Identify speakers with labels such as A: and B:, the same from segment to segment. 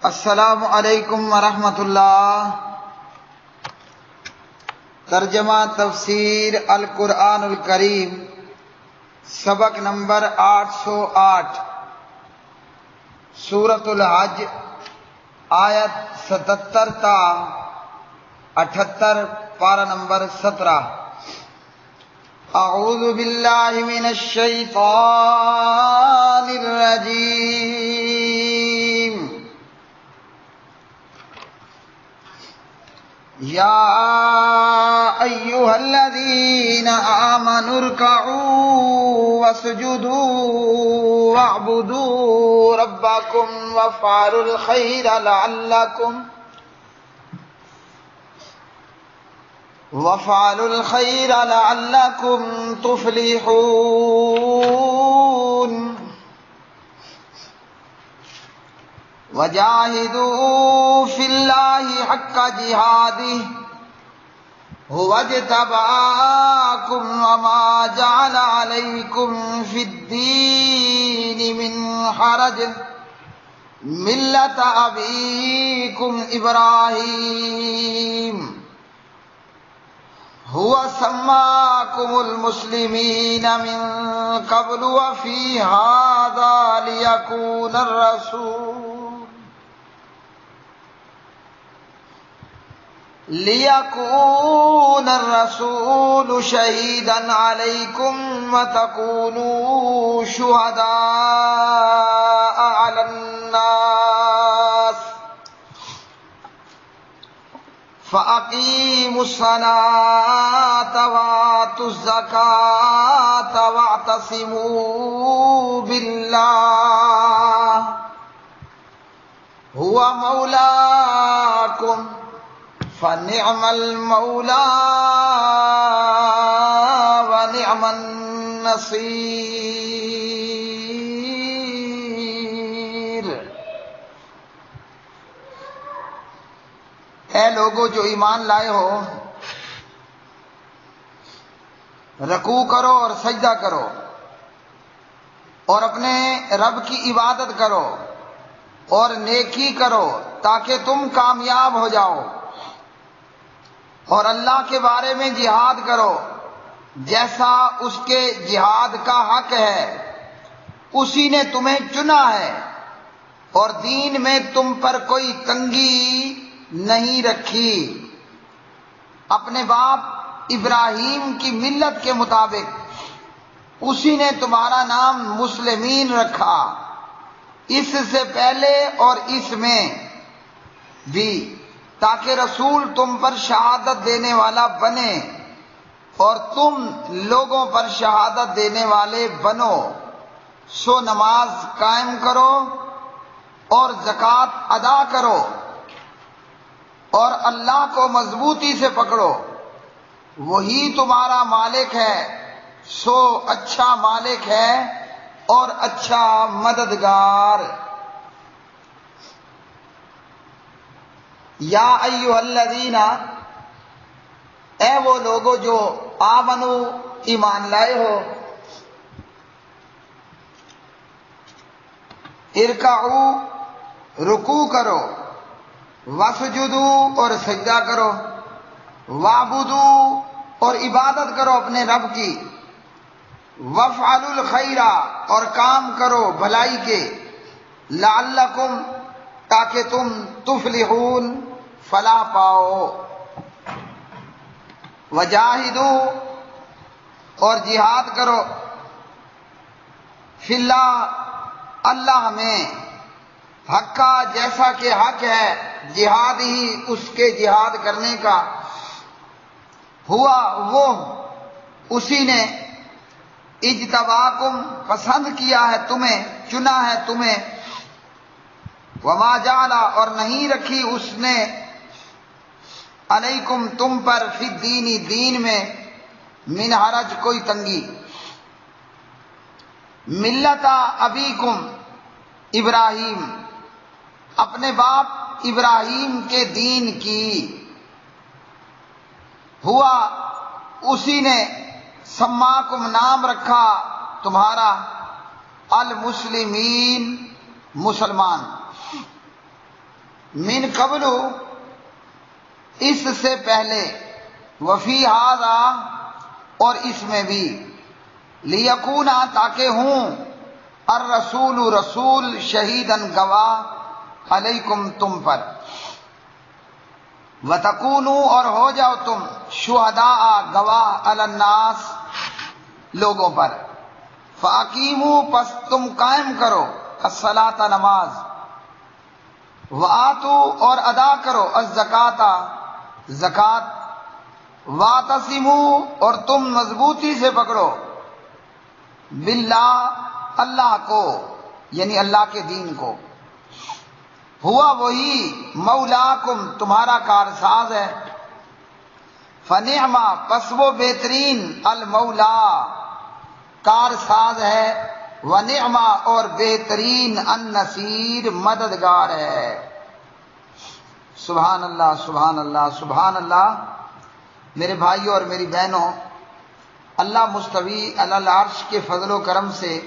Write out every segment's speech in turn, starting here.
A: السلام علیکم ورحمۃ اللہ۔ ترجمہ تفسیر القرآن الکریم، سبق نمبر 808، سورۃ الحج، آیت 77 تا 78، پارہ نمبر 17۔ اعوذ باللہ من الشیطان الرجیم۔ یا ایھا الذین آمنوا ارکعوا واسجدوا واعبدوا ربکم وافعلوا الخیر لعلکم تفلحون۔ وجاہدوا فی اللہ حق جہادہ هو اجتباکم وما جعل علیکم فی الدین من حرج ملۃ ابیکم ابراہیم هو سماکم المسلمین من قبل وفی ھذا لیکون الرسول شہیدا علیکم وتکونوا شہداء علی الناس فَأَقِیمُوا الصَّلَاةَ وَآتُوا الزَّکَاةَ وَاعْتَصِمُوا بِاللَّهِ هُوَ مَوْلَاکُمْ فَنِعْمَ الْمَوْلَىٰ وَنِعْمَ النَّصِيرُ۔ اے لوگو جو ایمان لائے ہو، رکوع کرو اور سجدہ کرو اور اپنے رب کی عبادت کرو اور نیکی کرو تاکہ تم کامیاب ہو جاؤ، اور اللہ کے بارے میں جہاد کرو جیسا اس کے جہاد کا حق ہے، اسی نے تمہیں چنا ہے اور دین میں تم پر کوئی تنگی نہیں رکھی۔ اپنے باپ ابراہیم کی ملت کے مطابق اسی نے تمہارا نام مسلمین رکھا، اس سے پہلے اور اس میں بھی، تاکہ رسول تم پر شہادت دینے والا بنے اور تم لوگوں پر شہادت دینے والے بنو۔ سو نماز قائم کرو اور زکوٰۃ ادا کرو اور اللہ کو مضبوطی سے پکڑو، وہی تمہارا مالک ہے، سو اچھا مالک ہے اور اچھا مددگار۔ یا ایھا الذین، اے وہ لوگو جو آمنو ایمان لائے ہو، ارکعوا رکوع کرو، واسجدوا اور سجدہ کرو، واعبدوا اور عبادت کرو اپنے رب کی، وافعلوا الخیر اور کام کرو بھلائی کے، لعلکم تاکہ تم تفلحون فلاح پاؤ۔ وجاہدوا اور جہاد کرو، فی اللہ اللہ میں، حقا جیسا کہ حق ہے جہاد ہی اس کے جہاد کرنے کا، ہوا وہ اسی نے، اجتباکم پسند کیا ہے تمہیں، چنا ہے تمہیں، وما جعل اور نہیں رکھی اس نے، علیکم تم پر، فی الدین دین میں، من حرج کوئی تنگی، ملت ابیکم ابراہیم اپنے باپ ابراہیم کے دین کی، ہوا اسی نے، سماکم نام رکھا تمہارا، المسلمین مسلمان۔ من قبل اس سے پہلے، وفی ھذا اور اس میں بھی، لیکون تاکہ ہوں، الرسول رسول، شہیدن گواہ، علیکم تم پر، وتکونوا اور ہو جاؤ تم، شہداء گواہ، علی الناس لوگوں پر، فاقیموا پس تم قائم کرو، الصلاۃ نماز، وآتوا اور ادا کرو، الزکوٰۃ زکوٰۃ، واعتصموا اور تم مضبوطی سے پکڑو، باللہ اللہ کو، یعنی اللہ کے دین کو، ہوا وہی، مولاکم تمہارا کارساز ہے، فنعما پس وہ بہترین، المولا کارساز ہے، ونعما اور بہترین، النصیر مددگار ہے۔ سبحان اللہ، سبحان اللہ، سبحان اللہ۔ میرے بھائیوں اور میری بہنوں، اللہ مستوی علی العرش کے فضل و کرم سے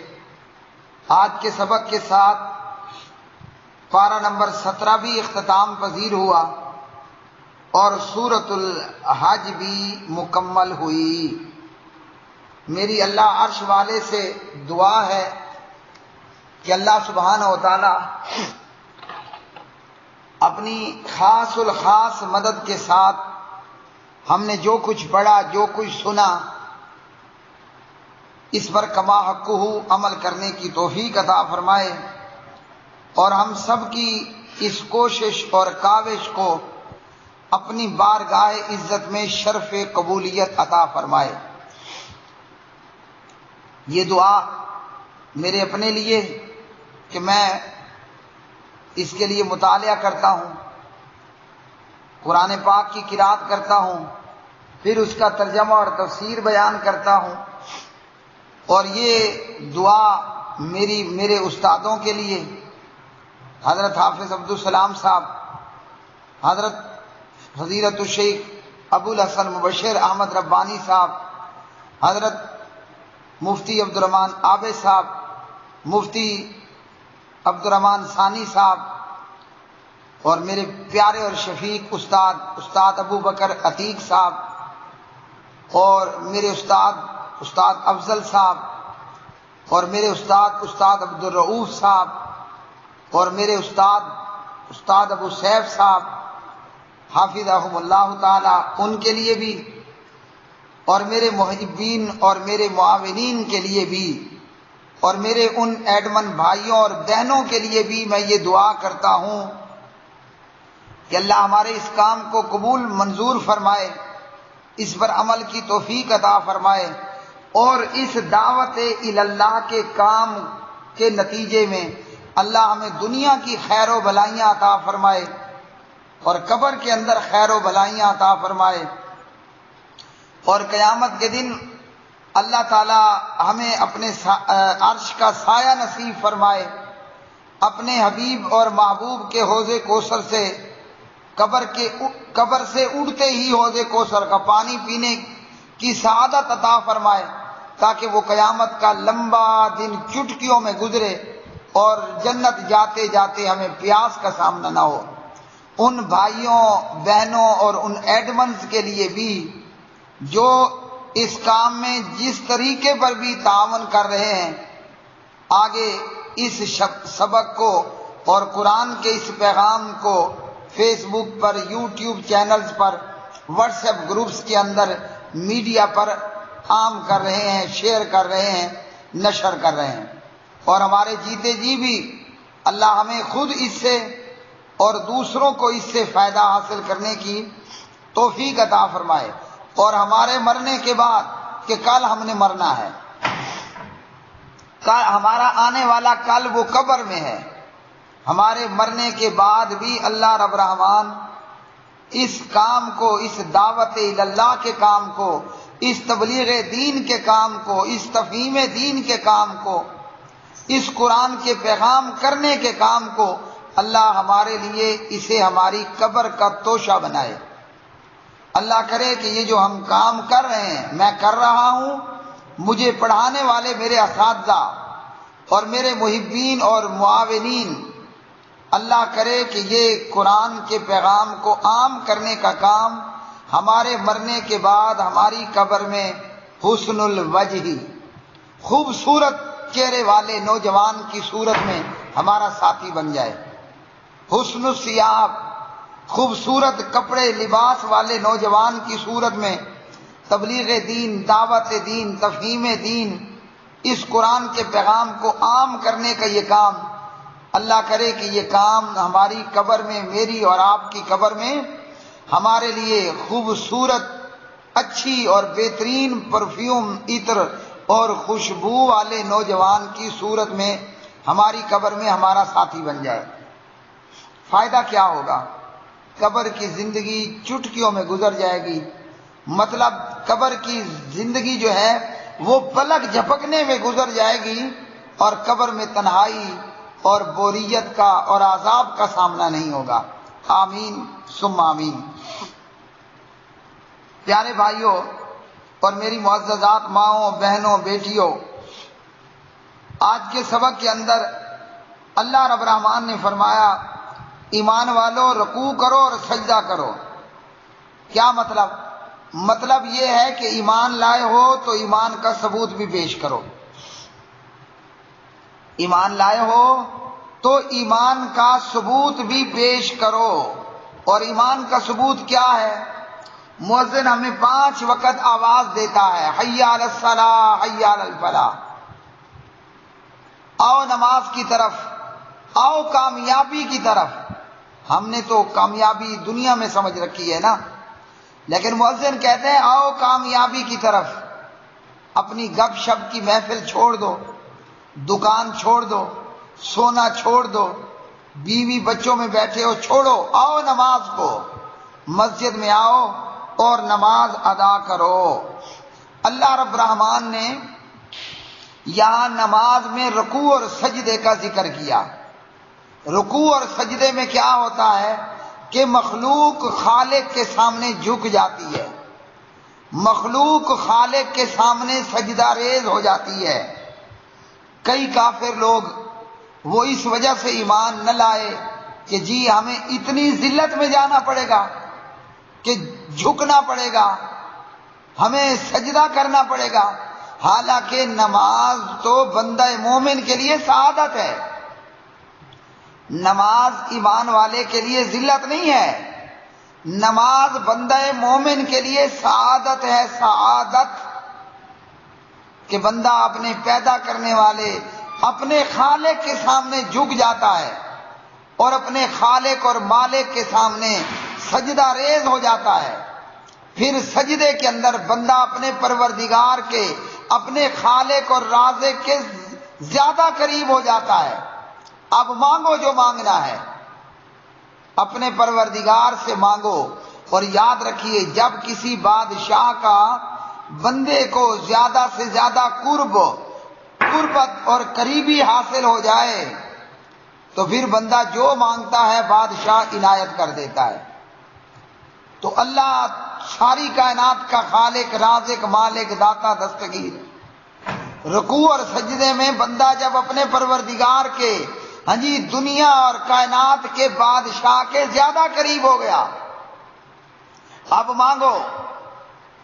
A: آج کے سبق کے ساتھ پارہ نمبر 17 بھی اختتام پذیر ہوا اور سورۃ الحج بھی مکمل ہوئی۔ میری اللہ عرش والے سے دعا ہے کہ اللہ سبحانہ و تعالی اپنی خاص الخاص مدد کے ساتھ ہم نے جو کچھ پڑھا، جو کچھ سنا، اس پر کما حقہ عمل کرنے کی توفیق عطا فرمائے، اور ہم سب کی اس کوشش اور کاوش کو اپنی بارگاہ عزت میں شرف قبولیت عطا فرمائے۔ یہ دعا میرے اپنے لیے کہ میں اس کے لیے مطالعہ کرتا ہوں، قرآن پاک کی قرأت کرتا ہوں، پھر اس کا ترجمہ اور تفسیر بیان کرتا ہوں، اور یہ دعا میرے استادوں کے لیے، حضرت حافظ عبدالسلام صاحب، حضرت فضیلت الشیخ ابو الحسن مبشر احمد ربانی صاحب، حضرت مفتی عبدالرحمن عابد صاحب، مفتی عبدالرحمن ثانی صاحب، اور میرے پیارے اور شفیق استاد ابو بکر عتیق صاحب، اور میرے استاد افضل صاحب، اور میرے استاد عبدالرؤوف صاحب، اور میرے استاد ابو سیف صاحب حافظہم اللہ تعالی، ان کے لیے بھی، اور میرے محبین اور میرے معاونین کے لیے بھی، اور میرے ان ایڈمن بھائیوں اور بہنوں کے لیے بھی میں یہ دعا کرتا ہوں کہ اللہ ہمارے اس کام کو قبول منظور فرمائے، اس پر عمل کی توفیق عطا فرمائے، اور اس دعوت اللہ کے کام کے نتیجے میں اللہ ہمیں دنیا کی خیر و بھلائیاں عطا فرمائے اور قبر کے اندر خیر و بھلائیاں عطا فرمائے، اور قیامت کے دن اللہ تعالی ہمیں اپنے عرش کا سایہ نصیب فرمائے، اپنے حبیب اور محبوب کے حوض کوثر سے، قبر سے اڑتے ہی حوض کوثر کا پانی پینے کی سعادت عطا فرمائے، تاکہ وہ قیامت کا لمبا دن چٹکیوں میں گزرے اور جنت جاتے جاتے ہمیں پیاس کا سامنا نہ ہو۔ ان بھائیوں بہنوں اور ان ایڈمنز کے لیے بھی جو اس کام میں جس طریقے پر بھی تعاون کر رہے ہیں، آگے اس سبق کو اور قرآن کے اس پیغام کو فیس بک پر، یوٹیوب چینلز پر، واٹس ایپ گروپس کے اندر، میڈیا پر عام کر رہے ہیں، شیئر کر رہے ہیں، نشر کر رہے ہیں، اور ہمارے جیتے جی بھی اللہ ہمیں خود اس سے اور دوسروں کو اس سے فائدہ حاصل کرنے کی توفیق عطا فرمائے، اور ہمارے مرنے کے بعد کہ کل ہم نے مرنا ہے، ہمارا آنے والا کل وہ قبر میں ہے، ہمارے مرنے کے بعد بھی اللہ رب رحمان اس کام کو، اس دعوت اللہ کے کام کو، اس تبلیغ دین کے کام کو، اس تفہیم دین کے کام کو، اس قرآن کے پیغام کرنے کے کام کو اللہ ہمارے لیے اسے ہماری قبر کا توشہ بنائے۔ اللہ کرے کہ یہ جو ہم کام کر رہے ہیں، میں کر رہا ہوں، مجھے پڑھانے والے میرے اساتذہ اور میرے محبین اور معاونین اللہ کرے کہ یہ قرآن کے پیغام کو عام کرنے کا کام ہمارے مرنے کے بعد ہماری قبر میں حسن الوجہ، خوبصورت چہرے والے نوجوان کی صورت میں ہمارا ساتھی بن جائے، حسن الثیاب، خوبصورت کپڑے لباس والے نوجوان کی صورت میں تبلیغ دین، دعوت دین، تفہیم دین، اس قرآن کے پیغام کو عام کرنے کا یہ کام، اللہ کرے کہ یہ کام ہماری قبر میں، میری اور آپ کی قبر میں ہمارے لیے خوبصورت، اچھی اور بہترین پرفیوم، عطر اور خوشبو والے نوجوان کی صورت میں ہماری قبر میں ہمارا ساتھی بن جائے۔ فائدہ کیا ہوگا؟ قبر کی زندگی چٹکیوں میں گزر جائے گی، مطلب قبر کی زندگی جو ہے وہ پلک جھپکنے میں گزر جائے گی، اور قبر میں تنہائی اور بوریت کا اور عذاب کا سامنا نہیں ہوگا۔ آمین ثم آمین۔ پیارے بھائیوں اور میری معززات ماؤں، بہنوں، بیٹیوں، آج کے سبق کے اندر اللہ رب الرحمن نے فرمایا ایمان والو رکوع کرو اور سجدہ کرو۔ کیا مطلب؟ مطلب یہ ہے کہ ایمان لائے ہو تو ایمان کا ثبوت بھی پیش کرو۔ ایمان لائے ہو تو ایمان کا ثبوت بھی پیش کرو۔ اور ایمان کا ثبوت کیا ہے؟ مؤذن ہمیں 5 وقت آواز دیتا ہے، حی علی الصلاۃ، حی علی الفلاح، آؤ نماز کی طرف، آؤ کامیابی کی طرف۔ ہم نے تو کامیابی دنیا میں سمجھ رکھی ہے نا، لیکن مؤذن کہتے ہیں آؤ کامیابی کی طرف۔ اپنی گپ شپ کی محفل چھوڑ دو، دکان چھوڑ دو، سونا چھوڑ دو، بیوی بچوں میں بیٹھے ہو چھوڑو، آؤ نماز کو، مسجد میں آؤ اور نماز ادا کرو۔ اللہ رب الرحمن نے یہاں نماز میں رکوع اور سجدے کا ذکر کیا۔ رکوع اور سجدے میں کیا ہوتا ہے کہ مخلوق خالق کے سامنے جھک جاتی ہے، مخلوق خالق کے سامنے سجدہ ریز ہو جاتی ہے۔ کئی کافر لوگ وہ اس وجہ سے ایمان نہ لائے کہ جی ہمیں اتنی ذلت میں جانا پڑے گا کہ جھکنا پڑے گا، ہمیں سجدہ کرنا پڑے گا، حالانکہ نماز تو بندہ مومن کے لیے سعادت ہے۔ نماز ایمان والے کے لیے ذلت نہیں ہے، نماز بندہ مومن کے لیے سعادت ہے، سعادت کہ بندہ اپنے پیدا کرنے والے، اپنے خالق کے سامنے جھک جاتا ہے اور اپنے خالق اور مالک کے سامنے سجدہ ریز ہو جاتا ہے۔ پھر سجدے کے اندر بندہ اپنے پروردگار کے، اپنے خالق اور رازق کے زیادہ قریب ہو جاتا ہے۔ اب مانگو جو مانگنا ہے، اپنے پروردگار سے مانگو۔ اور یاد رکھیے جب کسی بادشاہ کا بندے کو زیادہ سے زیادہ قربت اور قریبی حاصل ہو جائے تو پھر بندہ جو مانگتا ہے بادشاہ عنایت کر دیتا ہے۔ تو اللہ ساری کائنات کا خالق، رازق، مالک، داتا، دستگیر، رکوع اور سجدے میں بندہ جب اپنے پروردگار کے دنیا اور کائنات کے بادشاہ کے زیادہ قریب ہو گیا، اب مانگو،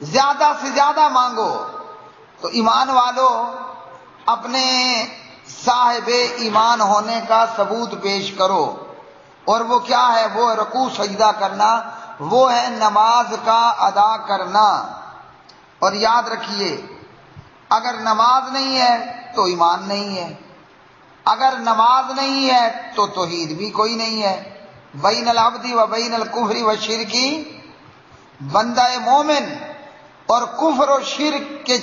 A: زیادہ سے زیادہ مانگو۔ تو ایمان والو اپنے صاحب ایمان ہونے کا ثبوت پیش کرو، اور وہ کیا ہے؟ وہ رکوع سجدہ کرنا، وہ ہے نماز کا ادا کرنا۔ اور یاد رکھیے اگر نماز نہیں ہے تو ایمان نہیں ہے، اگر نماز نہیں ہے تو توحید بھی کوئی نہیں ہے۔ بین العبد و بین الکفر و شرکی، بندہ مومن اور کفر و شرک کے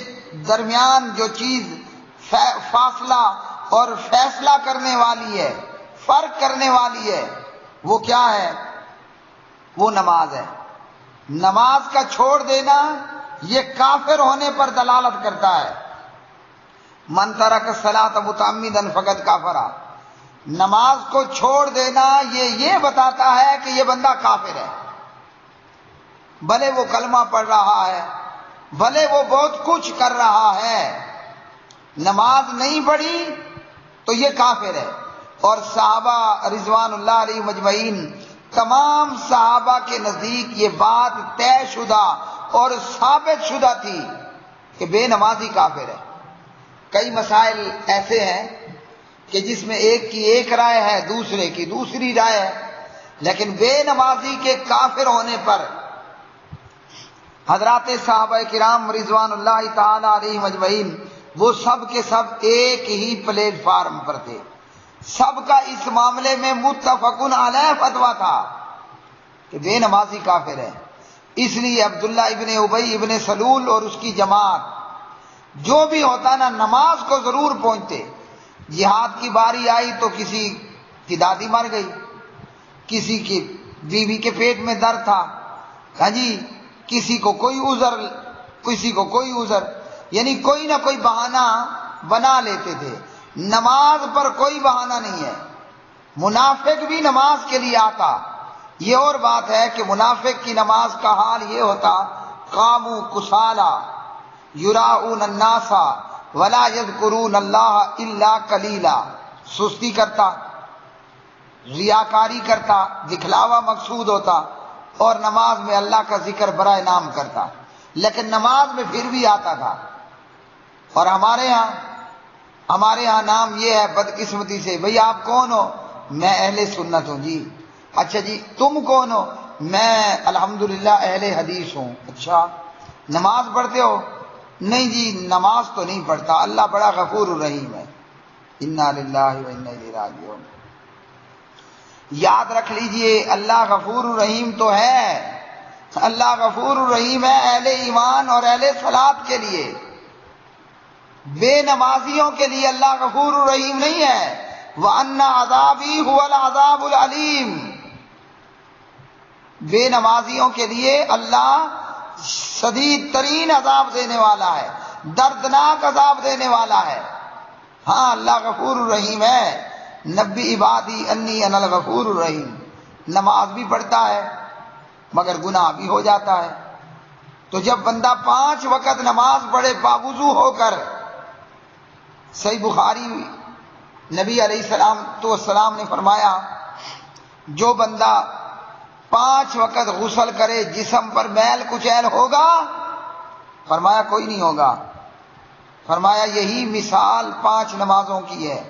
A: درمیان جو چیز فاصلہ اور فیصلہ کرنے والی ہے، فرق کرنے والی ہے، وہ کیا ہے؟ وہ نماز ہے۔ نماز کا چھوڑ دینا یہ کافر ہونے پر دلالت کرتا ہے۔ من ترک الصلاۃ متعمدا فقد کفر، نماز کو چھوڑ دینا یہ بتاتا ہے کہ یہ بندہ کافر ہے، بھلے وہ کلمہ پڑھ رہا ہے، بھلے وہ بہت کچھ کر رہا ہے، نماز نہیں پڑھی تو یہ کافر ہے۔ اور صحابہ رضوان اللہ علیہ مجمعین، تمام صحابہ کے نزدیک یہ بات طے شدہ اور ثابت شدہ تھی کہ بے نمازی کافر ہے۔ کئی مسائل ایسے ہیں کہ جس میں ایک کی ایک رائے ہے، دوسرے کی دوسری رائے ہے، لیکن بے نمازی کے کافر ہونے پر حضرات صحابہ کرام رضوان اللہ تعالی علیہ مجمعین وہ سب کے سب ایک ہی پلیٹ فارم پر تھے، سب کا اس معاملے میں متفقن علیہ فتویٰ تھا کہ بے نمازی کافر ہے۔ اس لیے عبداللہ ابن ابی ابن سلول اور اس کی جماعت جو بھی ہوتا نا، نماز کو ضرور پہنچتے۔ جہاد کی باری آئی تو کسی کی دادی مر گئی، کسی کی بیوی کے پیٹ میں درد تھا، ہاں جی، کسی کو کوئی عذر، کسی کو کوئی عذر، یعنی کوئی نہ کوئی بہانہ بنا لیتے تھے۔ نماز پر کوئی بہانہ نہیں ہے۔ منافق بھی نماز کے لیے آتا، یہ اور بات ہے کہ منافق کی نماز کا حال یہ ہوتا، قاموا کسالى یراؤون الناس ولا یذکرون اللہ الا قلیلا، سستی کرتا، ریاکاری کرتا، دکھلاوا مقصود ہوتا، اور نماز میں اللہ کا ذکر برائے نام کرتا، لیکن نماز میں پھر بھی آتا تھا۔ اور ہمارے ہاں نام یہ ہے بدقسمتی سے، بھئی آپ کون ہو؟ میں اہل سنت ہوں جی۔ اچھا جی، تم کون ہو؟ میں الحمدللہ اہل حدیث ہوں۔ اچھا، نماز پڑھتے ہو؟ نہیں جی، نماز تو نہیں پڑھتا، اللہ بڑا غفور الرحیم ہے۔ انا للہ و انا الیہ راجعون۔ یاد رکھ لیجئے، اللہ غفور الرحیم تو ہے، اللہ غفور الرحیم ہے اہل ایمان اور اہل صلاۃ کے لیے، بے نمازیوں کے لیے اللہ غفور الرحیم نہیں ہے۔ وَأَنَّ عَذَابِي هُوَ الْعَذَابُ الْعَلِيمُ، بے نمازیوں کے لیے اللہ شدید ترین عذاب دینے والا ہے، دردناک عذاب دینے والا ہے۔ ہاں، اللہ غفور الرحیم ہے۔ نبی عبادی انی انا الغفور الرحیم، نماز بھی پڑھتا ہے مگر گناہ بھی ہو جاتا ہے۔ تو جب بندہ 5 وقت نماز پڑھے باوضو ہو کر، صحیح بخاری نبی علیہ السلام نے فرمایا، جو بندہ 5 وقت غسل کرے جسم پر میل کچیل ہوگا؟ فرمایا کوئی نہیں ہوگا۔ فرمایا یہی مثال 5 نمازوں کی ہے،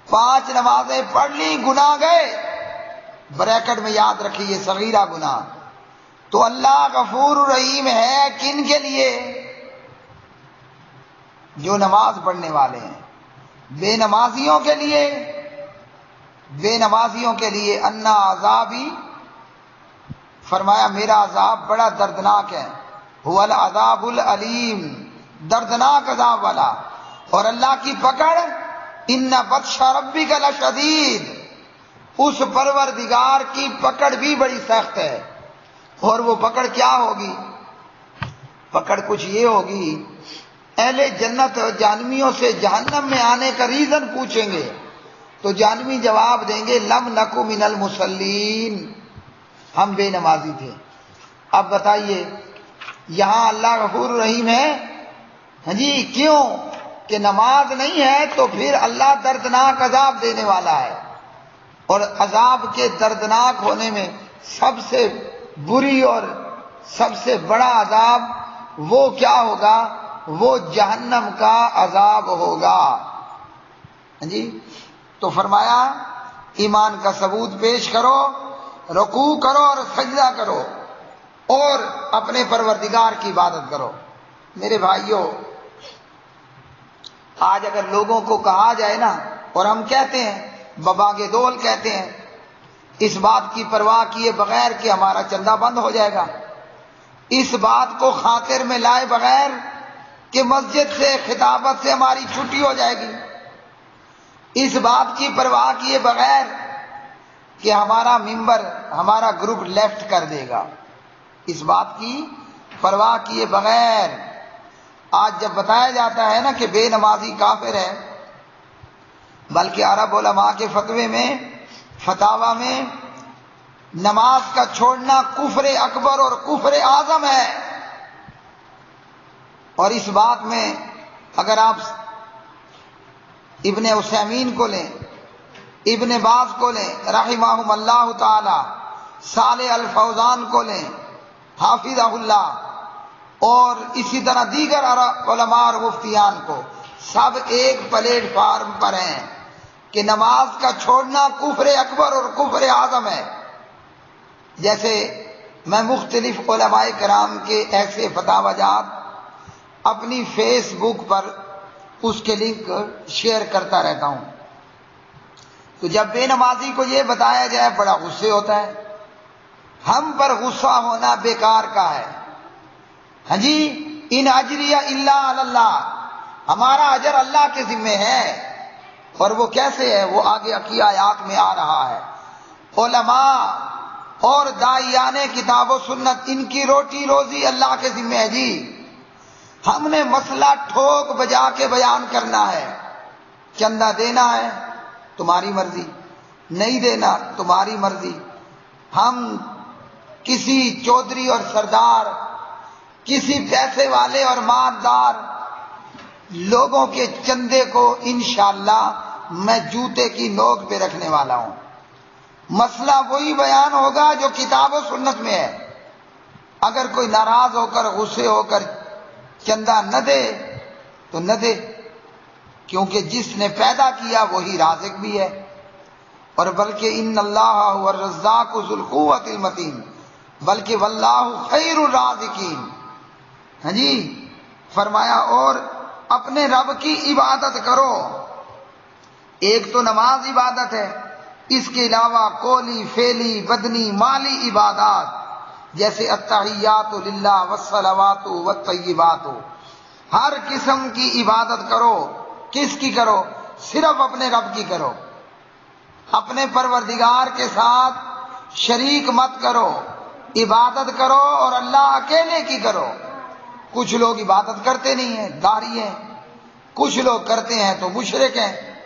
A: 5 نمازیں پڑھ لی گناہ گئے، بریکٹ میں یاد رکھیے صغیرہ گناہ۔ تو اللہ غفور رحیم ہے کن کے لیے؟ جو نماز پڑھنے والے ہیں۔ بے نمازیوں کے لیے، بے نمازیوں کے لیے انا عذابی، فرمایا میرا عذاب بڑا دردناک ہے، هو العذاب العلیم، دردناک عذاب والا۔ اور اللہ کی پکڑ، ان بطش ربک لشدید، اس پروردگار کی پکڑ بھی بڑی سخت ہے۔ اور وہ پکڑ کیا ہوگی؟ پکڑ کچھ یہ ہوگی، اہل جنت جہنمیوں سے جہنم میں آنے کا ریزن پوچھیں گے تو جہنمی جواب دیں گے لم نکو من المصلین، ہم بے نمازی تھے۔ اب بتائیے، یہاں اللہ غفور رحیم ہے، ہاں جی، کیوں کہ نماز نہیں ہے تو پھر اللہ دردناک عذاب دینے والا ہے۔ اور عذاب کے دردناک ہونے میں سب سے بری اور سب سے بڑا عذاب وہ کیا ہوگا؟ وہ جہنم کا عذاب ہوگا، ہاں جی۔ تو فرمایا ایمان کا ثبوت پیش کرو، رکوع کرو اور سجدہ کرو اور اپنے پروردگار کی عبادت کرو۔ میرے بھائیوں، آج اگر لوگوں کو کہا جائے نا، اور ہم کہتے ہیں، بباغ دول کہتے ہیں، اس بات کی پرواہ کیے بغیر کہ ہمارا چندہ بند ہو جائے گا، اس بات کو خاطر میں لائے بغیر کہ مسجد سے خطابت سے ہماری چھٹی ہو جائے گی، اس بات کی پرواہ کیے بغیر کہ ہمارا ممبر، ہمارا گروپ لیفٹ کر دے گا، اس بات کی پرواہ کیے بغیر آج جب بتایا جاتا ہے نا کہ بے نمازی کافر ہے، بلکہ عرب علماء کے فتوے میں، فتاوی میں، نماز کا چھوڑنا کفر اکبر اور کفر اعظم ہے۔ اور اس بات میں اگر آپ ابن عثیمین کو لیں، ابن باز کو لیں رحمہم اللہ تعالی، صالح الفوزان کو لیں حافظہ اللہ، اور اسی طرح دیگر علماء اور مفتیان کو، سب ایک پلیٹ فارم پر ہیں کہ نماز کا چھوڑنا کفر اکبر اور کفر اعظم ہے۔ جیسے میں مختلف علماء کرام کے ایسے فتاوی جات اپنی فیس بک پر اس کے لنک شیئر کرتا رہتا ہوں، تو جب بے نمازی کو یہ بتایا جائے بڑا غصے ہوتا ہے۔ ہم پر غصہ ہونا بیکار کا ہے۔ ہاں جی، ان اجریہ الا علی اللہ، ہمارا اجر اللہ کے ذمہ ہے۔ اور وہ کیسے ہے؟ وہ آگے کی آیات میں آ رہا ہے۔ علماء اور داعیان کتاب و سنت، ان کی روٹی روزی اللہ کے ذمہ ہے جی۔ ہم نے مسئلہ ٹھوک بجا کے بیان کرنا ہے۔ چندہ دینا ہے تمہاری مرضی، نہیں دینا تمہاری مرضی۔ ہم کسی چودھری اور سردار، کسی پیسے والے اور مالدار لوگوں کے چندے کو انشاءاللہ میں جوتے کی نوک پہ رکھنے والا ہوں۔ مسئلہ وہی بیان ہوگا جو کتاب و سنت میں ہے۔ اگر کوئی ناراض ہو کر، غصے ہو کر چندہ نہ دے تو نہ دے، کیونکہ جس نے پیدا کیا وہی رازق بھی ہے۔ اور بلکہ ان اللہ هو الرزاق ذو القوۃ المتین، بلکہ واللہ خیر الرازقین۔ ہاں جی، فرمایا اور اپنے رب کی عبادت کرو۔ ایک تو نماز عبادت ہے، اس کے علاوہ قولی، فعلی، بدنی، مالی عبادات جیسے التحیات للہ والصلوات والطیبات، ہر قسم کی عبادت کرو۔ کس کی کرو؟ صرف اپنے رب کی کرو، اپنے پروردگار کے ساتھ شریک مت کرو۔ عبادت کرو اور اللہ اکیلے کی کرو۔ کچھ لوگ عبادت کرتے نہیں ہیں، داڑھی ہیں، کچھ لوگ کرتے ہیں تو مشرک ہیں۔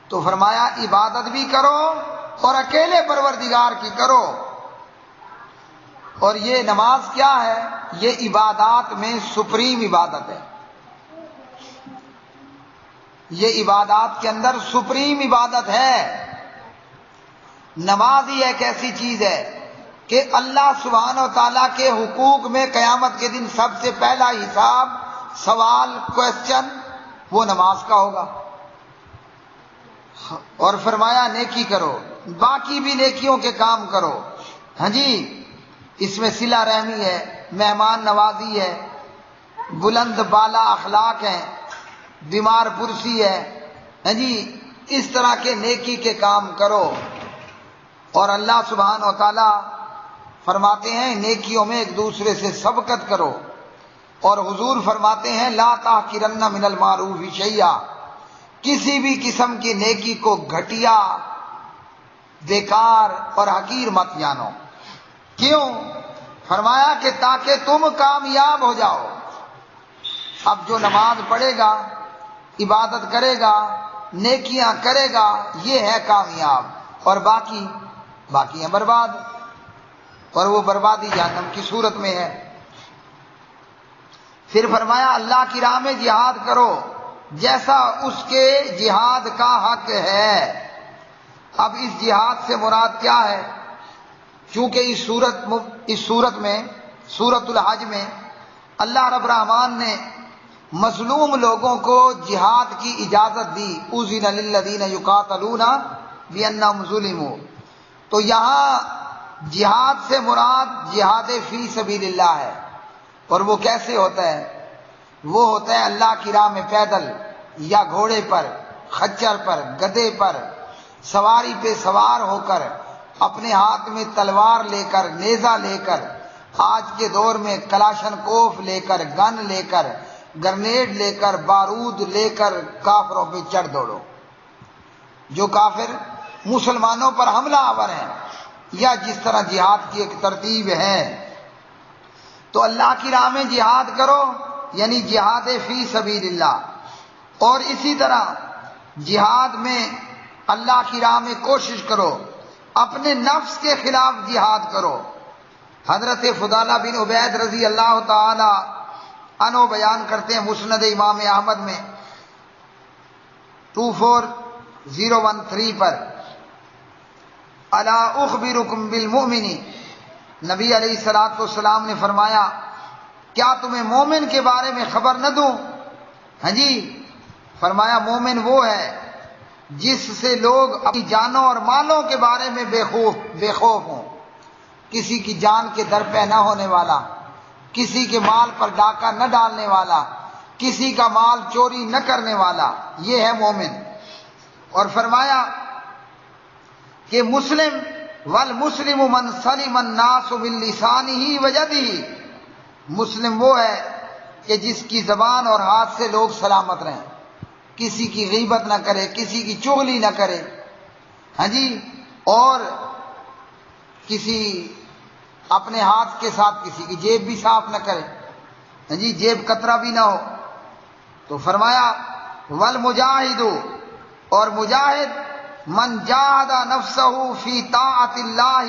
A: تو فرمایا عبادت بھی کرو اور اکیلے پروردگار کی کرو۔ اور یہ نماز کیا ہے؟ یہ عبادات میں سپریم عبادت ہے۔ یہ عبادات کے اندر سپریم عبادت ہے۔ نماز ہی ایک ایسی چیز ہے کہ اللہ سبحانہ و تعالیٰ کے حقوق میں قیامت کے دن سب سے پہلا حساب، سوال، کوسچن وہ نماز کا ہوگا۔ اور فرمایا نیکی کرو، باقی بھی نیکیوں کے کام کرو۔ ہاں جی، اس میں صلہ رحمی ہے، مہمان نوازی ہے، بلند بالا اخلاق ہیں، بیمار پرسی ہے۔ ہاں جی، اس طرح کے نیکی کے کام کرو۔ اور اللہ سبحانہ و تعالی فرماتے ہیں نیکیوں میں ایک دوسرے سے سبقت کرو۔ اور حضور فرماتے ہیں لا تحقرن من المعروف شیئا، کسی بھی قسم کی نیکی کو گھٹیا، بیکار اور حقیر مت جانو۔ کیوں؟ فرمایا کہ تاکہ تم کامیاب ہو جاؤ۔ اب جو نماز پڑھے گا، عبادت کرے گا، نیکیاں کرے گا، یہ ہے کامیاب، اور باقی ہیں برباد، اور وہ بربادی جہنم کی صورت میں ہے۔ پھر فرمایا اللہ کی راہ میں جہاد کرو جیسا اس کے جہاد کا حق ہے۔ اب اس جہاد سے مراد کیا ہے؟ چونکہ اس صورت میں، سورۃ الحج میں اللہ رب الرحمن نے مظلوم لوگوں کو جہاد کی اجازت دی، اذن للذین یقاتلون بانہم ظلموا۔ تو یہاں جہاد سے مراد جہاد فی سبیل اللہ ہے۔ اور وہ کیسے ہوتا ہے؟ وہ ہوتا ہے اللہ کی راہ میں پیدل یا گھوڑے پر، خچر پر، گدھے پر، سواری پہ سوار ہو کر، اپنے ہاتھ میں تلوار لے کر، نیزہ لے کر، آج کے دور میں کلاشن کوف لے کر، گن لے کر، گرنیڈ لے کر، بارود لے کر کافروں پہ چڑھ دوڑو۔ جو کافر مسلمانوں پر حملہ آور ہیں، یا جس طرح جہاد کی ایک ترتیب ہے، تو اللہ کی راہ میں جہاد کرو، یعنی جہاد فی سبیل اللہ۔ اور اسی طرح جہاد میں اللہ کی راہ میں کوشش کرو، اپنے نفس کے خلاف جہاد کرو۔ حضرت فضالہ بن عبید رضی اللہ تعالی عنہ بیان کرتے ہیں مسند امام احمد میں 013 پر، الا اخبرکم بالمؤمن، نبی علیہ الصلوۃ والسلام نے فرمایا کیا تمہیں مومن کے بارے میں خبر نہ دوں؟ ہاں جی، فرمایا مومن وہ ہے جس سے لوگ اپنی جانوں اور مالوں کے بارے میں بے خوف ہوں، کسی کی جان کے در پہ نہ ہونے والا، کسی کے مال پر ڈاکہ نہ ڈالنے والا، کسی کا مال چوری نہ کرنے والا، یہ ہے مومن۔ اور فرمایا کہ مسلم والمسلم من سلم الناس من لسانہ ویدہ، مسلم وہ ہے کہ جس کی زبان اور ہاتھ سے لوگ سلامت رہیں، کسی کی غیبت نہ کرے، کسی کی چغلی نہ کرے، ہاں جی، اور کسی اپنے ہاتھ کے ساتھ کسی کی جیب بھی صاف نہ کرے، ہاں جی، جیب قطرہ بھی نہ ہو۔ تو فرمایا والمجاہد، اور مجاہد من جاہد نفسہ فی طاعت اللہ،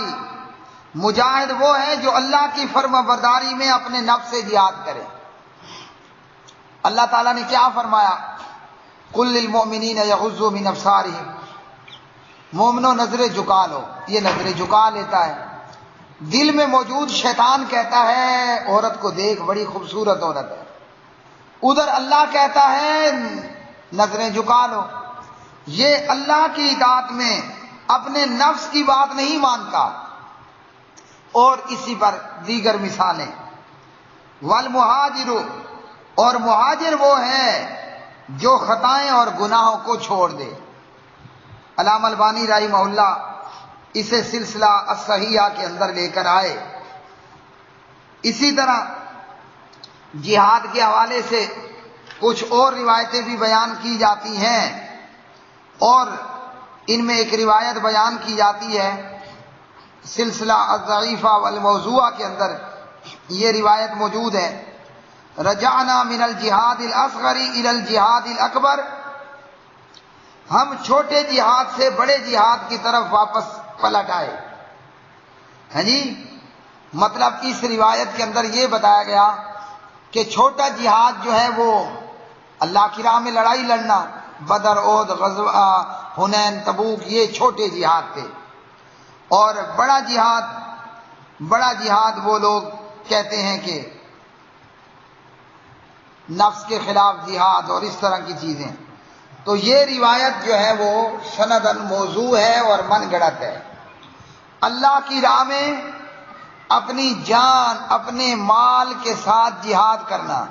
A: مجاہد وہ ہے جو اللہ کی فرما برداری میں اپنے نفس سے جہاد کرے۔ اللہ تعالیٰ نے کیا فرمایا؟ قل للمؤمنین یغضوا من ابصارہم، مومنو نظریں جھکا لو، یہ نظریں جھکا لیتا ہے۔ دل میں موجود شیطان کہتا ہے عورت کو دیکھ بڑی خوبصورت عورت ہے، ادھر اللہ کہتا ہے نظریں جھکا لو۔ یہ اللہ کی اطاعت میں اپنے نفس کی بات نہیں مانتا۔ اور اسی پر دیگر مثالیں، والمہاجر، اور مہاجر وہ ہے جو خطائیں اور گناہوں کو چھوڑ دے۔ علامہ البانی رحمہ اللہ اسے سلسلہ الصحیحہ کے اندر لے کر آئے۔ اسی طرح جہاد کے حوالے سے کچھ اور روایتیں بھی بیان کی جاتی ہیں، اور ان میں ایک روایت بیان کی جاتی ہے سلسلہ الضعیفہ والموضوعہ کے اندر، یہ روایت موجود ہے، رجعنا من الجہاد الاصغر الى الجہاد الاکبر، ہم چھوٹے جہاد سے بڑے جہاد کی طرف واپس پلٹ آئے۔ ہاں جی، مطلب اس روایت کے اندر یہ بتایا گیا کہ چھوٹا جہاد جو ہے وہ اللہ کی راہ میں لڑائی لڑنا، بدر، احد، غزوہ حنین، تبوک، یہ چھوٹے جہاد تھے، اور بڑا جہاد وہ لوگ کہتے ہیں کہ نفس کے خلاف جہاد اور اس طرح کی چیزیں۔ تو یہ روایت جو ہے وہ سندن موضوع ہے اور من گڑت ہے۔ اللہ کی راہ میں اپنی جان اپنے مال کے ساتھ جہاد کرنا،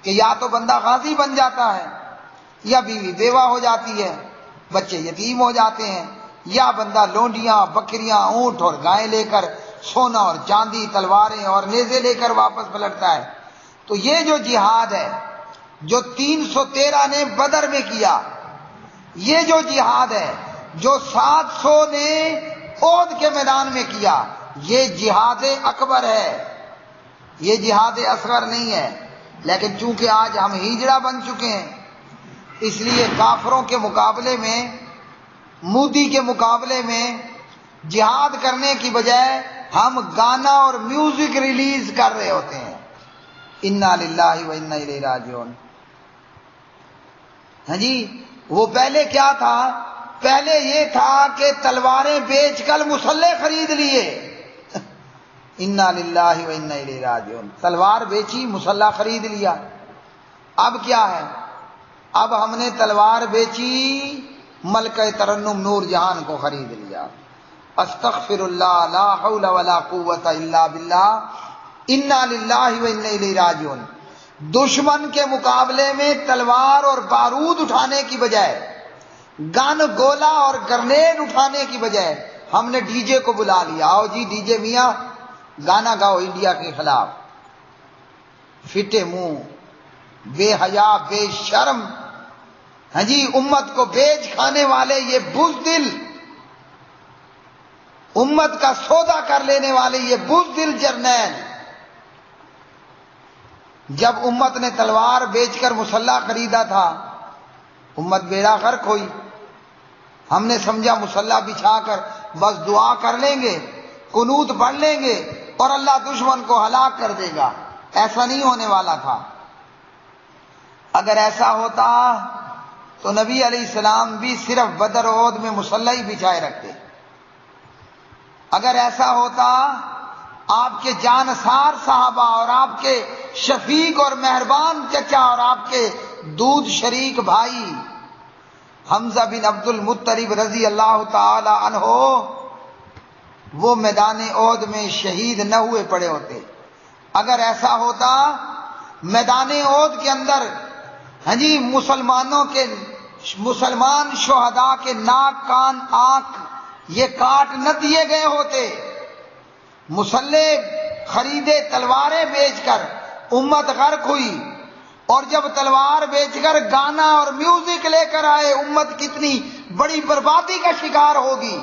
A: کہ یا تو بندہ غازی بن جاتا ہے، یا بیوی بیوہ ہو جاتی ہے، بچے یتیم ہو جاتے ہیں، یا بندہ لونڈیاں، بکریاں، اونٹ اور گائے لے کر، سونا اور چاندی، تلواریں اور نیزے لے کر واپس پلٹتا ہے۔ تو یہ جو جہاد ہے جو 313 نے بدر میں کیا، یہ جو جہاد ہے جو 700 نے احد کے میدان میں کیا، یہ جہاد اکبر ہے، یہ جہاد اصغر نہیں ہے۔ لیکن چونکہ آج ہم ہجڑا بن چکے ہیں، اس لیے کافروں کے مقابلے میں، مودی کے مقابلے میں جہاد کرنے کی بجائے ہم گانا اور میوزک ریلیز کر رہے ہوتے ہیں۔ انا للہ و انا الیہ راجعون۔ ہاں جی، وہ پہلے کیا تھا؟ پہلے یہ تھا کہ تلواریں بیچ کر مسلح خرید لیے، انا للہ و انا الیہ راجعون، تلوار بیچی، مسلح خرید لیا۔ اب کیا ہے؟ اب ہم نے تلوار بیچی، ملکہ ترنم نور جہان کو خرید لیا۔ استغفر اللہ، لا حول ولا قوت الا باللہ، انا للہ و انا الیہ راجعون۔ دشمن کے مقابلے میں تلوار اور بارود اٹھانے کی بجائے، گن، گولا اور گرنیڈ اٹھانے کی بجائے ہم نے ڈی جے کو بلا لیا، آؤ جی ڈی جے میاں گانا گاؤ انڈیا کے خلاف۔ فٹے منہ، بے حیا، بے شرم، ہاں جی، امت کو بیچ کھانے والے یہ بزدل، امت کا سودا کر لینے والے یہ بزدل جرنیل، جب امت نے تلوار بیچ کر مسلح خریدا تھا، امت بیڑا غرق ہوئی۔ ہم نے سمجھا مسلح بچھا کر بس دعا کر لیں گے، قنوت پڑھ لیں گے اور اللہ دشمن کو ہلاک کر دے گا۔ ایسا نہیں ہونے والا تھا۔ اگر ایسا ہوتا تو نبی علیہ السلام بھی صرف بدر و احد میں مصلی ہی بچھائے رکھتے. اگر ایسا ہوتا آپ کے جانثار صحابہ اور آپ کے شفیق اور مہربان چچا اور آپ کے دودھ شریک بھائی حمزہ بن عبد المطلب رضی اللہ تعالی عنہ وہ میدان احد میں شہید نہ ہوئے پڑے ہوتے. اگر ایسا ہوتا میدان احد کے اندر مسلمان شہداء کے ناک کان آنکھ یہ کاٹ نہ دیے گئے ہوتے. مسلح خریدے تلواریں بیچ کر امت غرق ہوئی، اور جب تلوار بیچ کر گانا اور میوزک لے کر آئے امت کتنی بڑی بربادی کا شکار ہوگی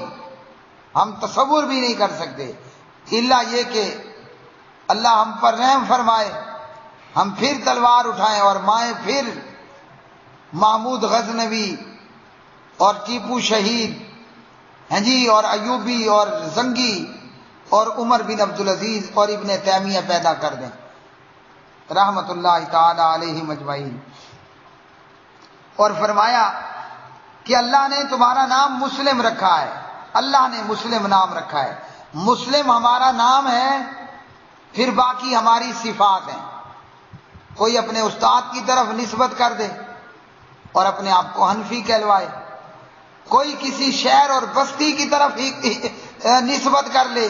A: ہم تصور بھی نہیں کر سکتے. الا یہ کہ اللہ ہم پر رحم فرمائے، ہم پھر تلوار اٹھائیں اور مائیں پھر محمود غزنوی اور ٹیپو شہید اور ایوبی اور زنگی اور عمر بن عبدالعزیز اور ابن تیمیہ پیدا کر دیں رحمت اللہ تعالی علیہ مجمعین. اور فرمایا کہ اللہ نے تمہارا نام مسلم رکھا ہے، اللہ نے مسلم نام رکھا ہے. مسلم ہمارا نام ہے، پھر باقی ہماری صفات ہیں. کوئی اپنے استاد کی طرف نسبت کر دے اور اپنے آپ کو حنفی کہلوائے، کوئی کسی شہر اور بستی کی طرف نسبت کر لے،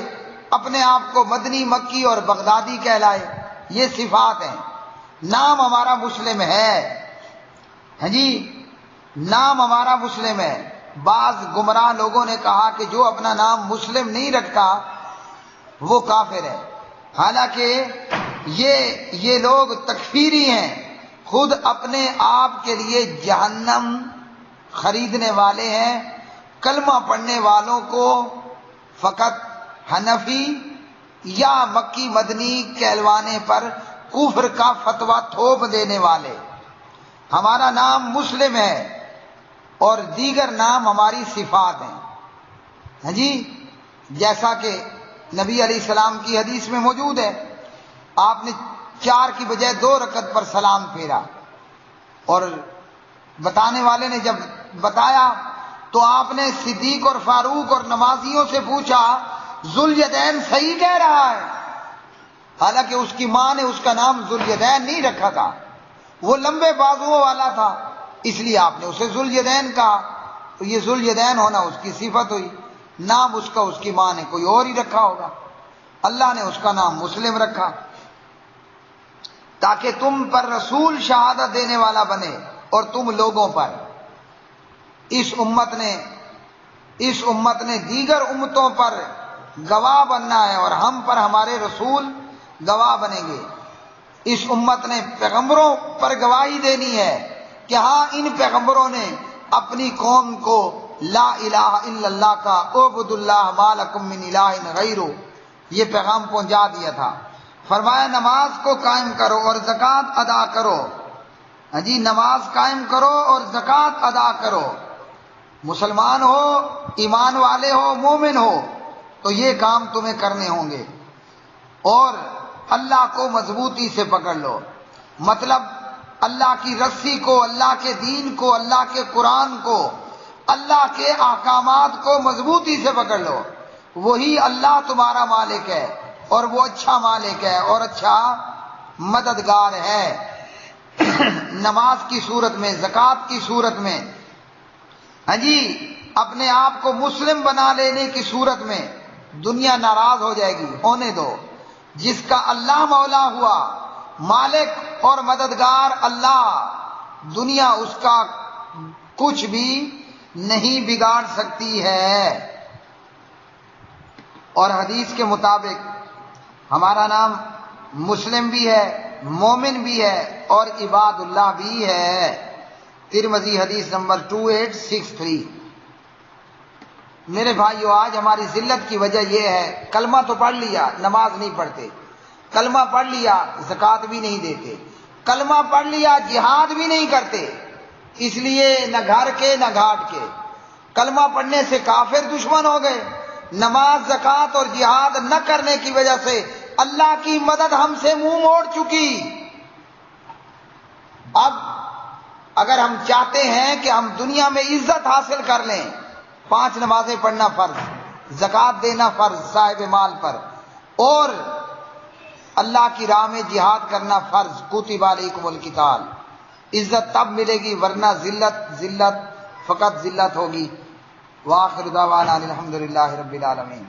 A: اپنے آپ کو مدنی، مکی اور بغدادی کہلائے. یہ صفات ہیں. نام ہمارا مسلم ہے. نام ہمارا مسلم ہے. بعض گمراہ لوگوں نے کہا کہ جو اپنا نام مسلم نہیں رکھتا وہ کافر ہے. حالانکہ یہ لوگ تکفیری ہیں، خود اپنے آپ کے لیے جہنم خریدنے والے ہیں. کلمہ پڑھنے والوں کو فقط حنفی یا مکی مدنی کہلوانے پر کفر کا فتویٰ تھوپ دینے والے. ہمارا نام مسلم ہے اور دیگر نام ہماری صفات ہیں. جیسا کہ نبی علیہ السلام کی حدیث میں موجود ہے، آپ نے 4 کی بجائے 2 رکعت پر سلام پھیرا، اور بتانے والے نے جب بتایا تو آپ نے صدیق اور فاروق اور نمازیوں سے پوچھا ذوالیدین صحیح کہہ رہا ہے؟ حالانکہ اس کی ماں نے اس کا نام ذوالیدین نہیں رکھا تھا، وہ لمبے بازوؤں والا تھا، اس لیے آپ نے اسے ذوالیدین کہا. تو یہ ذوالیدین ہونا اس کی صفت ہوئی. نام اس کا اس کی ماں نے کوئی اور ہی رکھا ہوگا. اللہ نے اس کا نام مسلم رکھا تاکہ تم پر رسول شہادت دینے والا بنے اور تم لوگوں پر. اس امت نے دیگر امتوں پر گواہ بننا ہے اور ہم پر ہمارے رسول گواہ بنیں گے. اس امت نے پیغمبروں پر گواہی دینی ہے کہ ہاں ان پیغمبروں نے اپنی قوم کو لا الہ الا اللہ کا اعبدوا اللہ ما لکم من الہ غیرہ یہ پیغام پہنچا دیا تھا. فرمایا نماز کو قائم کرو اور زکوٰۃ ادا کرو. نماز قائم کرو اور زکوٰۃ ادا کرو. مسلمان ہو، ایمان والے ہو، مومن ہو تو یہ کام تمہیں کرنے ہوں گے. اور اللہ کو مضبوطی سے پکڑ لو، مطلب اللہ کی رسی کو، اللہ کے دین کو، اللہ کے قرآن کو، اللہ کے احکامات کو مضبوطی سے پکڑ لو. وہی اللہ تمہارا مالک ہے اور وہ اچھا مالک ہے اور اچھا مددگار ہے. نماز کی صورت میں، زکوٰۃ کی صورت میں، اپنے آپ کو مسلم بنا لینے کی صورت میں دنیا ناراض ہو جائے گی. ہونے دو. جس کا اللہ مولا ہوا، مالک اور مددگار اللہ، دنیا اس کا کچھ بھی نہیں بگاڑ سکتی ہے. اور حدیث کے مطابق ہمارا نام مسلم بھی ہے، مومن بھی ہے اور عباد اللہ بھی ہے. ترمذی حدیث نمبر 2863. میرے بھائیو، آج ہماری ذلت کی وجہ یہ ہے کلمہ تو پڑھ لیا، نماز نہیں پڑھتے. کلمہ پڑھ لیا، زکوٰۃ بھی نہیں دیتے. کلمہ پڑھ لیا، جہاد بھی نہیں کرتے. اس لیے نہ گھر کے نہ گھاٹ کے. کلمہ پڑھنے سے کافر دشمن ہو گئے. نماز، زکوٰۃ اور جہاد نہ کرنے کی وجہ سے اللہ کی مدد ہم سے منہ موڑ چکی. اب اگر ہم چاہتے ہیں کہ ہم دنیا میں عزت حاصل کر لیں، 5 نمازیں پڑھنا فرض، زکوٰۃ دینا فرض صاحب مال پر، اور اللہ کی راہ میں جہاد کرنا فرض، کتب علیکم القتال، عزت تب ملے گی، ورنہ ذلت فقط ذلت ہوگی۔ وآخر دعوانا الحمدللہ رب العالمین۔